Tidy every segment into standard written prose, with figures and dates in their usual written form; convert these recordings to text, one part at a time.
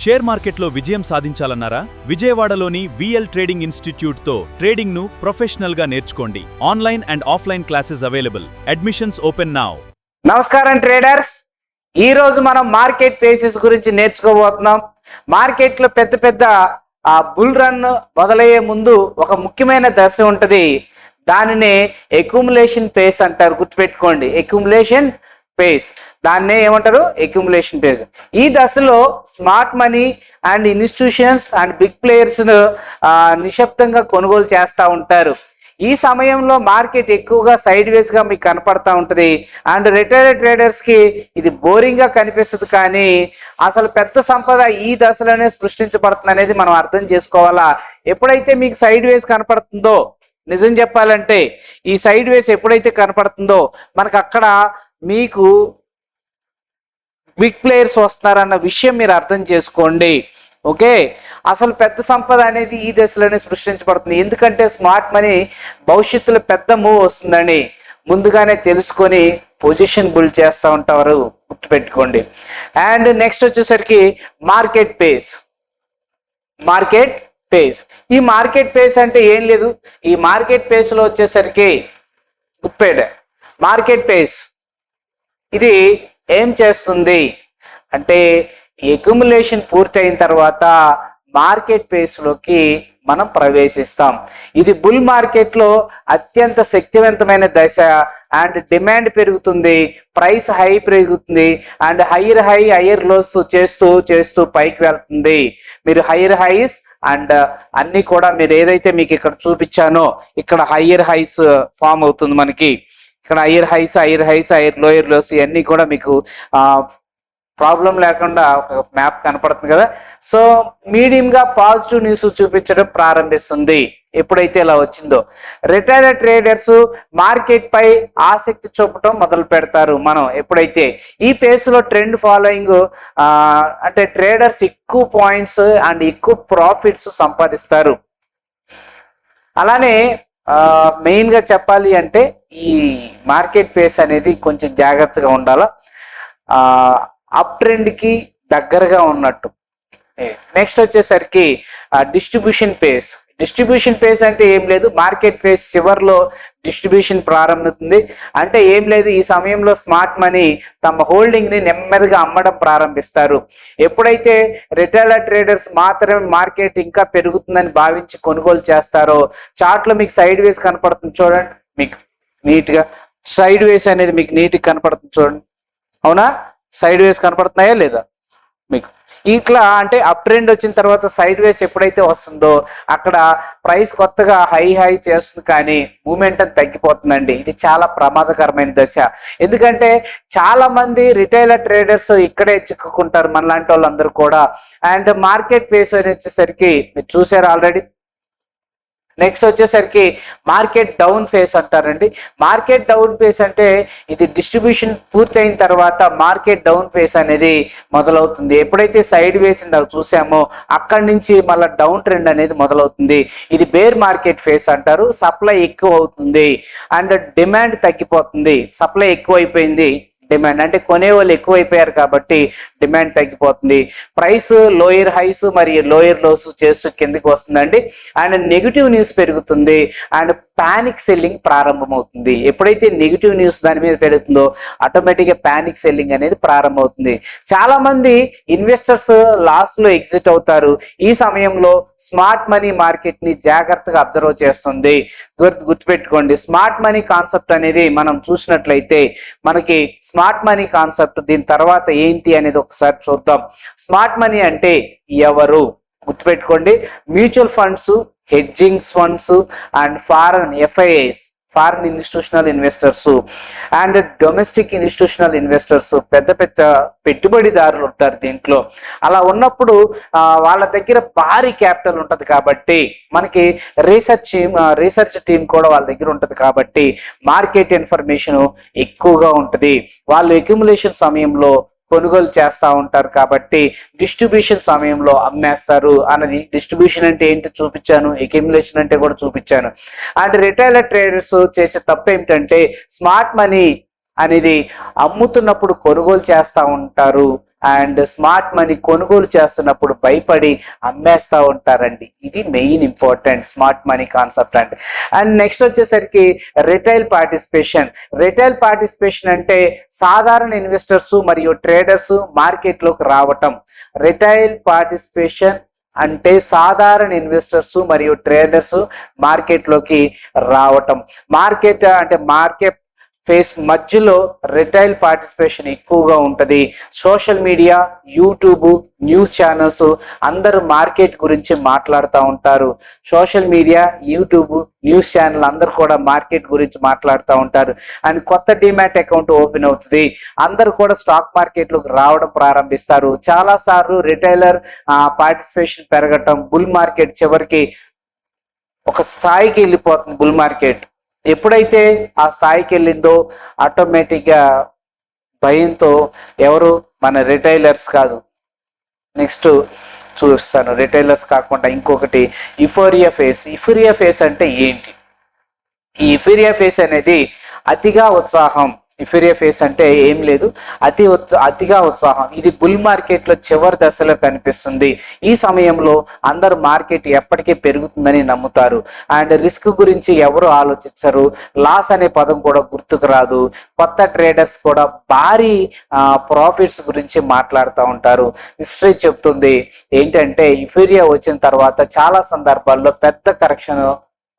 Share మార్కెట్లో విజయం సాధించాలన్నారా? విజయవాడలోని విఎల్ ట్రేడింగ్ ఇన్స్టిట్యూట్తో ట్రేడింగ్ను ప్రొఫెషనల్గా నేర్చుకోండి. Online and offline classes available. Admissions open now. నమస్కారం ట్రేడర్స్. ఈ రోజు మనం మార్కెట్ ఫేసెస్ గురించి నేర్చుకోబోతున్నాం. మార్కెట్లో పెద్ద బుల్ రన్ మొదలయ్యే ముందు ఒక ముఖ్యమైన దశ ఉంటుంది. దానినే అక్యుములేషన్ ఫేస్ అంటారు. గుర్తుపెట్టుకోండి, అక్యుములేషన్ ఫేజ్. దాన్నే ఏమంటారు? Accumulation phase. ఈ దశలో smart money and institutions and big players నిశ్శబ్దంగా కొనుగోలు చేస్తూ ఉంటారు. ఈ సమయంలో మార్కెట్ ఎక్కువగా సైడ్ వేస్ గా మీకు కనపడతా ఉంటుంది. అండ్ రిటైల్ ట్రేడర్స్ కి ఇది బోరింగ్ గా కనిపిస్తుంది, కానీ అసలు పెద్ద సంపద ఈ దశలోనే సృష్టించబడుతుంది అనేది మనం అర్థం చేసుకోవాలా. ఎప్పుడైతే మీకు సైడ్ వేస్ కనపడుతుందో, నిజం చెప్పాలంటే ఈ సైడ్ వేస్ ఎప్పుడైతే కనపడుతుందో మనకు అక్కడ మీకు బిగ్ ప్లేయర్స్ వస్తున్నారన్న విషయం మీరు అర్థం చేసుకోండి. ఓకే, అసలు పెద్ద సంపద అనేది ఈ దశలోనే సృష్టించబడుతుంది. ఎందుకంటే స్మార్ట్ మనీ భవిష్యత్తులో పెద్ద మూవ్ వస్తుందని ముందుగానే తెలుసుకొని పొజిషన్ బిల్డ్ చేస్తూ ఉంటారు. గుర్తుపెట్టుకోండి. అండ్ నెక్స్ట్ వచ్చేసరికి మార్కెట్ పేస్. మార్కెట్ పేస్, ఈ మార్కెట్ పేస్ అంటే ఏం లేదు. ఈ మార్కెట్ పేస్ లో వచ్చేసరికి మార్కెట్ పేస్ ఇది ఏం చేస్తుంది అంటే, అక్యుములేషన్ పూర్తయిన తర్వాత మార్కెట్ పేస్ లోకి మనం ప్రవేశిస్తాం. ఇది బుల్ మార్కెట్ లో అత్యంత శక్తివంతమైన దశ. అండ్ డిమాండ్ పెరుగుతుంది, ప్రైస్ హై పెరుగుతుంది, అండ్ హైయర్ లోస్ చేస్తూ పైకి వెళ్తుంది. మీరు హైయర్ హైస్ అండ్ అన్ని కూడా మీరు ఏదైతే మీకు ఇక్కడ చూపించానో ఇక్కడ హైయర్ హైస్ ఫామ్ అవుతుంది. మనకి ఇక్కడ హైయర్ హైస్ లోయర్ లోస్ ఇవన్నీ కూడా మీకు ప్రాబ్లం లేకుండా ఒక మ్యాప్ కనపడుతుంది కదా. సో మీడియం గా పాజిటివ్ న్యూస్ చూపించడం ప్రారంభిస్తుంది. ఎప్పుడైతే ఇలా వచ్చిందో రిటైల్ ట్రేడర్స్ మార్కెట్ పై ఆసక్తి చూపటం మొదలు పెడతారు. మనం ఎప్పుడైతే ఈ ఫేస్ లో ట్రెండ్ ఫాలోయింగ్ అంటే ట్రేడర్స్ ఎక్కువ పాయింట్స్ అండ్ ఎక్కువ ప్రాఫిట్స్ సంపాదిస్తారు. అలానే మెయిన్ గా చెప్పాలి అంటే ఈ మార్కెట్ ఫేస్ అనేది కొంచెం జాగ్రత్తగా ఉండాలి. అప్ ట్రెండ్ కి దగ్గరగా ఉన్నట్టు. నెక్స్ట్ వచ్చేసరికి డిస్ట్రిబ్యూషన్ పేస్. డిస్ట్రిబ్యూషన్ పేస్ అంటే ఏం లేదు, మార్కెట్ ఫేస్ చివరిలో డిస్ట్రిబ్యూషన్ ప్రారంభమవుతుంది. అంటే ఏం లేదు, ఈ సమయంలో స్మార్ట్ మనీ తమ హోల్డింగ్ ని నెమ్మదిగా అమ్మడం ప్రారంభిస్తారు. ఎప్పుడైతే రిటైల్ ట్రేడర్స్ మాత్రమే మార్కెట్ ఇంకా పెరుగుతుందని భావించి కొనుగోలు చేస్తారో, చార్ట్ లో మీకు సైడ్ వేస్ కనపడుతుంది చూడండి. మీకు నీట్ గా సైడ్ వేస్ అనేది మీకు నీట్ గా కనపడుతుంది చూడండి. అవునా? సైడ్ వేస్ కనపడుతున్నాయా లేదా మీకు? ఇట్లా అంటే అప్ ట్రెండ్ వచ్చిన తర్వాత సైడ్ వేస్ ఎప్పుడైతే వస్తుందో అక్కడ ప్రైస్ కొత్తగా హై చేస్తుంది, కానీ మూమెంట్ అని తగ్గిపోతుందండి. ఇది చాలా ప్రమాదకరమైన దశ. ఎందుకంటే చాలా మంది రిటైల్ ట్రేడర్స్ ఇక్కడే చిక్కుకుంటారు, మనలాంటి వాళ్ళందరూ కూడా. అండ్ మార్కెట్ ఫేస్ అని వచ్చేసరికి మీరు చూసారు ఆల్రెడీ. నెక్స్ట్ వచ్చేసరికి మార్కెట్ డౌన్ ఫేస్ అంటారండి. మార్కెట్ డౌన్ ఫేస్ అంటే ఇది డిస్ట్రిబ్యూషన్ పూర్తయిన తర్వాత మార్కెట్ డౌన్ ఫేస్ అనేది మొదలవుతుంది. ఎప్పుడైతే సైడ్ వేస్ చూసామో అక్కడి నుంచి మళ్ళీ డౌన్ ట్రెండ్ అనేది మొదలవుతుంది. ఇది బేర్ మార్కెట్ ఫేస్ అంటారు. సప్లై ఎక్కువ అవుతుంది అండ్ డిమాండ్ తగ్గిపోతుంది. సప్లై ఎక్కువ అయిపోయింది, డిమాండ్ అంటే కొనేవాళ్ళు ఎక్కువైపోయారు కాబట్టి డిమాండ్ తగ్గిపోతుంది. ప్రైస్ లోయర్ హైస్ మరియు లోయర్ లోస్ చేస్తూ కిందకి వస్తుందండి. అండ్ నెగిటివ్ న్యూస్ పెరుగుతుంది అండ్ పానిక్ సెల్లింగ్ ప్రారంభమవుతుంది. ఎప్పుడైతే నెగిటివ్ న్యూస్ దాని మీద పెరుగుతుందో ఆటోమేటిక్ గా పానిక్ సెల్లింగ్ అనేది ప్రారంభమవుతుంది. చాలా మంది ఇన్వెస్టర్స్ లాస్ లో ఎగ్జిట్ అవుతారు. ఈ సమయంలో స్మార్ట్ మనీ మార్కెట్ ని జాగ్రత్తగా అబ్జర్వ్ చేస్తుంది. గుర్తుపెట్టుకోండి, స్మార్ట్ మనీ కాన్సెప్ట్ అనేది మనం చూసినట్లయితే మనకి స్మార్ట్ మనీ కాన్సెప్ట్ దీని తర్వాత ఏంటి అనేది ఒకసారి చూద్దాం. స్మార్ట్ మనీ అంటే ఎవరు? గుర్తుపెట్టుకోండి, mutual funds, hedgings funds and foreign FIIs, foreign institutional investors and domestic institutional investors, పెద్ద పెట్టుబడిదారులు ఉంటారు దీంట్లో. అలా ఉన్నప్పుడు వాళ్ళ దగ్గర భారీ క్యాపిటల్ ఉంటుంది కాబట్టి మనకి రీసెర్చ్ టీమ్ కూడా వాళ్ళ దగ్గర ఉంటుంది కాబట్టి మార్కెట్ ఇన్ఫర్మేషన్ ఎక్కువగా ఉంటుంది. వాళ్ళు అక్యుములేషన్ సమయంలో కొనుగోలు చేస్తూ ఉంటారు కాబట్టి డిస్ట్రిబ్యూషన్ సమయంలో అమ్మేస్తారు అన్నది. డిస్ట్రిబ్యూషన్ అంటే ఏంటి చూపించాను, అక్యుములేషన్ అంటే కూడా చూపించాను. అండ్ రిటైల్ ట్రేడర్స్ చేసే తప్పు ఏమిటంటే స్మార్ట్ మనీ అనేది అమ్ముతున్నప్పుడు కొనుగోలు చేస్తూ ఉంటారు అండ్ స్మార్ట్ మనీ కొనుగోలు చేస్తున్నప్పుడు భయపడి అమ్మేస్తూ ఉంటారండి. ఇది main important smart money concept అంటే. అండ్ నెక్స్ట్ వచ్చేసరికి రిటైల్ పార్టిసిపేషన్. రిటైల్ పార్టిసిపేషన్ అంటే సాధారణ ఇన్వెస్టర్స్ మరియు ట్రేడర్స్ మార్కెట్లోకి రావటం. రిటైల్ పార్టిసిపేషన్ అంటే సాధారణ ఇన్వెస్టర్స్ మరియు ట్రేడర్స్ మార్కెట్లోకి రావటం. మార్కెట్ ఫేస్ మధ్యలో రిటైల్ పార్టిసిపేషన్ ఎక్కువగా ఉంటుంది. Social media, YouTube, news channels అందరూ మార్కెట్ గురించి మాట్లాడుతూ ఉంటారు. Social media, YouTube, news channel అందరూ కూడా మార్కెట్ గురించి మాట్లాడుతూ ఉంటారు. అండ్ కొత్త డిమాట్ అకౌంట్ ఓపెన్ అవుతుంది. అందరూ కూడా స్టాక్ మార్కెట్లోకి రావడం ప్రారంభిస్తారు. చాలా సార్లు రిటైలర్ పార్టిసిపేషన్ పెరగటం, బుల్ మార్కెట్ చివరికి ఒక స్థాయికి వెళ్ళిపోతుంది. బుల్ మార్కెట్ ఎప్పుడైతే ఆ స్థాయికి వెళ్ళిందో ఆటోమేటిక్గా భయంతో ఎవరు మన రిటైలర్స్ కాదు, నెక్స్ట్ చూస్తాను రిటైలర్స్ కాకుండా ఇంకొకటి యుఫోరియా ఫేస్. యుఫోరియా ఫేస్ అంటే ఏంటి? ఈ యుఫోరియా ఫేస్ అనేది అతిగా ఉత్సాహం. యుఫోరియా ఫేస్ అంటే ఏం లేదు, అతిగా ఉత్సాహం. ఇది బుల్ మార్కెట్ లో చివరి దశలో కనిపిస్తుంది. ఈ సమయంలో అందరు మార్కెట్ ఎప్పటికీ పెరుగుతుందని నమ్ముతారు. అండ్ రిస్క్ గురించి ఎవరు ఆలోచించరు. లాస్ అనే పదం కూడా గుర్తుకు రాదు. కొత్త ట్రేడర్స్ కూడా భారీ ప్రాఫిట్స్ గురించి మాట్లాడుతూ ఉంటారు. హిస్టరీ చెప్తుంది ఏంటంటే యుఫోరియా వచ్చిన తర్వాత చాలా సందర్భాల్లో పెద్ద కరెక్షన్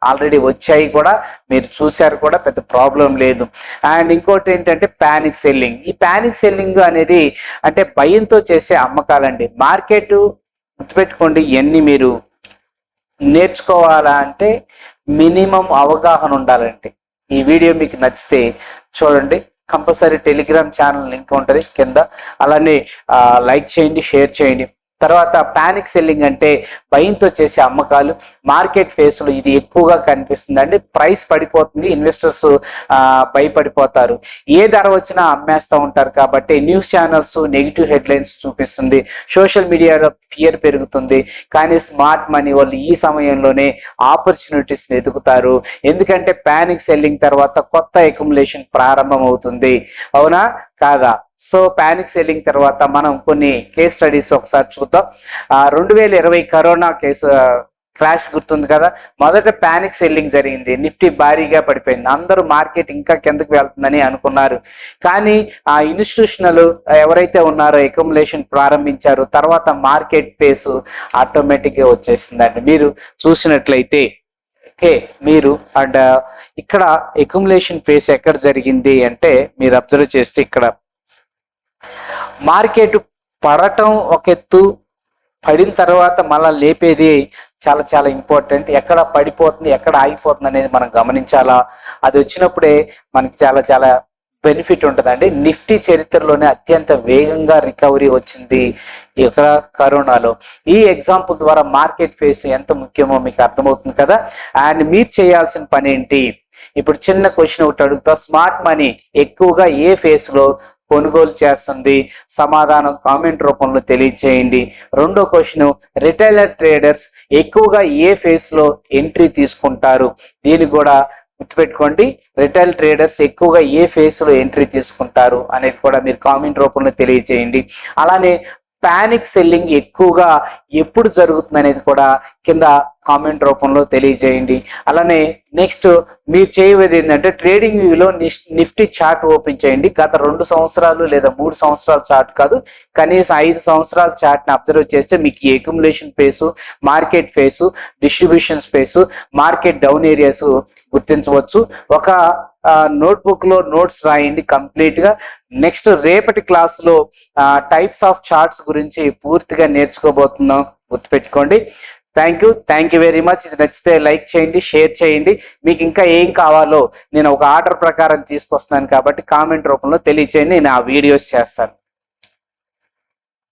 ఆల్రెడీ వచ్చాయి కూడా, మీరు చూశారు కూడా, పెద్ద ప్రాబ్లం లేదు. అండ్ ఇంకోటి ఏంటంటే ప్యానిక్ సెల్లింగ్. ఈ ప్యానిక్ సెల్లింగ్ అనేది అంటే భయంతో చేసే అమ్మకాలండి. మార్కెట్ గుర్తుపెట్టుకోండి, ఇవన్నీ మీరు నేర్చుకోవాలా అంటే మినిమం అవగాహన ఉండాలంటే. ఈ వీడియో మీకు నచ్చితే చూడండి, కంపల్సరీ టెలిగ్రామ్ ఛానల్ లింక్ ఉంటుంది కింద, అలానే లైక్ చేయండి, షేర్ చేయండి. తర్వాత ప్యానిక్ సెల్లింగ్ అంటే భయంతో చేసే అమ్మకాలు. మార్కెట్ ఫేస్లో ఇది ఎక్కువగా కనిపిస్తుంది అండి. ప్రైస్ పడిపోతుంది, ఇన్వెస్టర్స్ భయపడిపోతారు. ఏ ధర వచ్చినా అమ్మేస్తూ ఉంటారు. కాబట్టి న్యూస్ ఛానల్స్ నెగిటివ్ హెడ్లైన్స్ చూపిస్తుంది, సోషల్ మీడియాలో ఫియర్ పెరుగుతుంది. కానీ స్మార్ట్ మనీ వాళ్ళు ఈ సమయంలోనే ఆపర్చునిటీస్ వెతుకుతారు. ఎందుకంటే ప్యానిక్ సెల్లింగ్ తర్వాత కొత్త అక్యుములేషన్ ప్రారంభం అవుతుంది. అవునా కాదా? సో ప్యానిక్ సెల్లింగ్ తర్వాత మనం కొన్ని కేస్ స్టడీస్ ఒకసారి చూద్దాం. 2020 కరోనా కేసు క్రాష్ గుర్తుంది కదా. మొదట ప్యానిక్ సెల్లింగ్ జరిగింది, నిఫ్టీ భారీగా పడిపోయింది. అందరూ మార్కెట్ ఇంకా కిందకు వెళ్తుందని అనుకున్నారు. కానీ ఆ ఇన్స్టిట్యూషనల్ ఎవరైతే ఉన్నారో అక్యుములేషన్ ప్రారంభించారు. తర్వాత మార్కెట్ ఫేస్ ఆటోమేటిక్గా వచ్చేసిందండి. మీరు చూసినట్లయితే మీరు అండ్ ఇక్కడ అక్యుములేషన్ ఫేస్ ఎక్కడ జరిగింది అంటే మీరు అబ్జర్వ్ చేస్తే ఇక్కడ మార్కెట్ పడటం ఒక ఎత్తు, పడిన తర్వాత మళ్ళీ లేపేది చాలా చాలా ఇంపార్టెంట్. ఎక్కడ పడిపోతుంది, ఎక్కడ ఆగిపోతుంది అనేది మనం గమనించాలా. అది వచ్చినప్పుడే మనకి చాలా చాలా బెనిఫిట్ ఉంటుందండి. నిఫ్టీ చరిత్రలోనే అత్యంత వేగంగా రికవరీ వచ్చింది ఇక్కడ కరోనాలో. ఈ ఎగ్జాంపుల్ ద్వారా మార్కెట్ ఫేస్ ఎంత ముఖ్యమో మీకు అర్థమవుతుంది కదా. అండ్ మీరు చేయాల్సిన పని ఏంటి? ఇప్పుడు చిన్న క్వశ్చన్ ఒకటి అడుగుతా. స్మార్ట్ మనీ ఎక్కువగా ఏ ఫేస్ లో కొనుగోలు చేస్తుంది? సమాధానం కామెంట్ రూపంలో తెలియచేయండి. రెండో క్వశ్చన్, రిటైలర్ ట్రేడర్స్ ఎక్కువగా ఏ ఫేస్ లో ఎంట్రీ తీసుకుంటారు? దీన్ని కూడా గుర్తుపెట్టుకోండి. రిటైల్ ట్రేడర్స్ ఎక్కువగా ఏ ఫేస్ లో ఎంట్రీ తీసుకుంటారు అనేది కూడా మీరు కామెంట్ రూపంలో తెలియజేయండి. అలానే ప్యానిక్ సెల్లింగ్ ఎక్కువగా ఎప్పుడు జరుగుతుంది అనేది కూడా కింద కామెంట్ రూపంలో తెలియజేయండి. అలానే నెక్స్ట్ మీరు చేయవలసింది ఏంటంటే ట్రేడింగ్ వ్యూలో నిఫ్టీ చార్ట్ ఓపెన్ చేయండి. గత 2 సంవత్సరాలు లేదా 3 సంవత్సరాల చార్ట్ కాదు, కనీసం 5 సంవత్సరాల చార్ట్ని అబ్జర్వ్ చేస్తే మీకు ఈ accumulation face, market face, distribution face, market down areas గుర్తించవచ్చు. ఒక నోట్బుక్ లో నోట్స్ రాయండి కంప్లీట్ గా. నెక్స్ట్ రేపటి క్లాసులో టైప్స్ ఆఫ్ చార్ట్స్ గురించి పూర్తిగా నేర్చుకోబోతున్నాం, గుర్తుపెట్టుకోండి. Thank you very much. ఇది నచ్చితే లైక్ చేయండి, షేర్ చేయండి. మీకు ఇంకా ఏం కావాలో నేను ఒక ఆర్డర్ ప్రకారం తీసుకొస్తున్నాను కాబట్టి కామెంట్ రూపంలో తెలియచేయండి, నేను ఆ వీడియోస్ చేస్తాను.